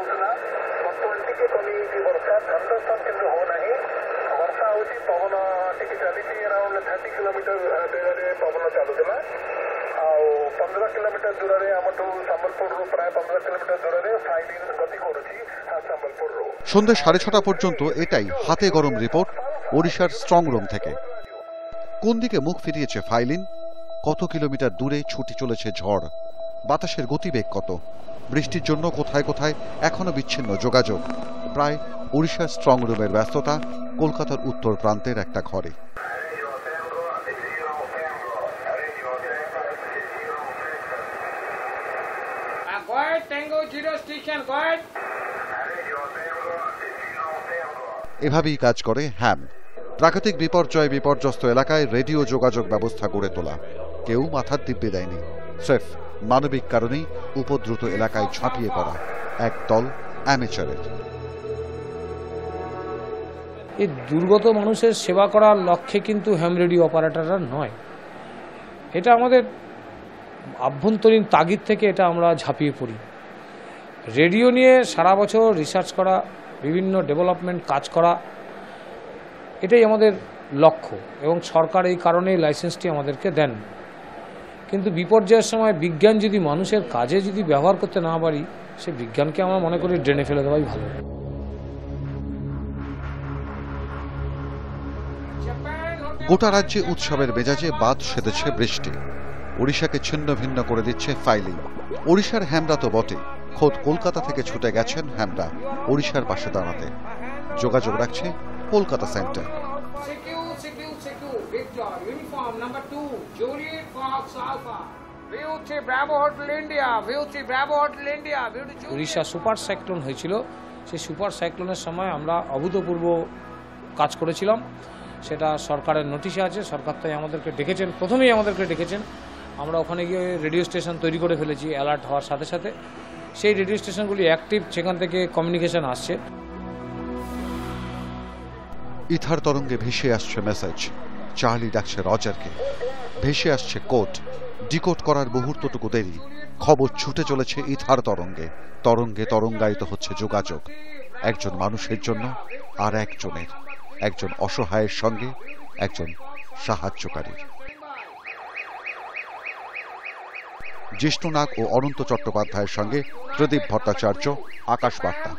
ହେଉଥିଲା ବର୍ତ୍ତମାନ ଟିକେ କମିଯାଇଛି ବର୍ଷା। ଥଣ୍ଡରଷ୍ଟର୍ମ କିନ୍ତୁ ହେଉନାହିଁ। ବର୍ଷା ହେଉଛି, ପବନ ଟିକେ ଚାଲିଛି। ଆରାଉଣ୍ଡ 30 କିଲୋମିଟର ବେଗରେ ପବନ ଚାଲୁଥିଲା। ଆଉ 15 କିଲୋମିଟର ଦୂରରେ ଆମଠୁ ସମ୍ବଲପୁରରୁ ପ୍ରାୟ 15 କିଲୋମିଟର ଦୂରରେ ଫାଇଲିନ୍ ଗତି କରୁଛି ସମ୍ବଲପୁରରୁ। সন্ধ্যা 6:30 পর্যন্ত এটাই হাতে গরম রিপোর্ট ওড়িশার স্ট্রং রুম থেকে। কোন দিকে মুখ ফিরিয়েছে ফাইলিন, কত কিলোমিটার দূরে ছুটে চলেছে ঝড়, বাতাসের গতিবেগ কত, বৃষ্টির জন্য কোথায় কোথায় এখনো বিচ্ছিন্ন যোগাযোগ। প্রায় ওড়িশার স্ট্রং রুমের ব্যস্ততা কলকাতার উত্তর প্রান্তের একটা ঘরে। এভাবেই কাজ করে হ্যাম। প্রাকৃতিক বিপর্যয় বিপর্যস্ত এলাকায় রেডিও যোগাযোগ ব্যবস্থা গড়ে তোলা। কেউ মাথার দিব্যে দেয়নি, স্রেফ মানবিক কারণেই উপদ্রুত এলাকায় ঝাঁপিয়ে পড়া এক দল অ্যামেচারের। এই দুর্গত মানুষের সেবা করার লক্ষ্যে কিন্তু হ্যাম রেডিও অপারেটররা নয়, এটা আমাদের আভ্যন্তরীণ তাগিদ থেকে এটা আমরা ঝাঁপিয়ে পড়ি। রেডিও নিয়ে সারা বছর রিসার্চ করা, বিভিন্ন ডেভেলপমেন্ট কাজ করা, এটাই আমাদের লক্ষ্য এবং সরকার এই কারণেই লাইসেন্সটি আমাদেরকে দেন। কিন্তু বিপর্যয়ের সময় বিজ্ঞান যদি মানুষের কাজে যদি ব্যবহার করতে না পারি, সে বিজ্ঞানকে আমরা মনে করি ড্রেনে ফেলে দেওয়াই ভালো। গোটা রাজ্যে উৎসবের মেজাজে বাদ সেধেছে বৃষ্টি। ওড়িশাকে ছিন্ন ভিন্ন করে দিচ্ছে ফাইলিন। ওড়িশার হ্যামরা তো বটে, খোদ কলকাতা থেকে ছুটে গেছেন হ্যামরা ওড়িশার পাশে দাঁড়াতে। যোগাযোগ রাখছে Kolkata centre. Orissa super cyclone হয়েছিল, সেই সুপার সাইক্লোনের সময় আমরা অভূতপূর্ব কাজ করেছিলাম। সেটা সরকারের নোটিশে আছে, সরকার তাই আমাদেরকে ডেকেছেন, প্রথমেই আমাদেরকে ডেকেছেন। আমরা ওখানে গিয়ে রেডিও স্টেশন তৈরি করে ফেলেছি অ্যালার্ট হওয়ার সাথে সাথে। সেই রেডিও স্টেশনগুলি অ্যাক্টিভ, সেখান থেকে কমিউনিকেশন আসছে। ইথার তরঙ্গে ভেসে আসছে মেসেজ, চার্লি ডাকছে রজারকে। ভেসে আসছে কোড, ডিকোড করার মুহূর্তটুকু দেরি। খবর ছুটে চলেছে ইথার তরঙ্গে, তরঙ্গে তরঙ্গায়িত হচ্ছে যোগাযোগ। একজন মানুষের জন্য আর একজনের, একজন অসহায়ের সঙ্গে একজন সাহায্যকারীর। জিষ্ণু নাগ ও অনন্ত চট্টোপাধ্যায়ের সঙ্গে প্রদীপ ভট্টাচার্য, আকাশ বার্তা।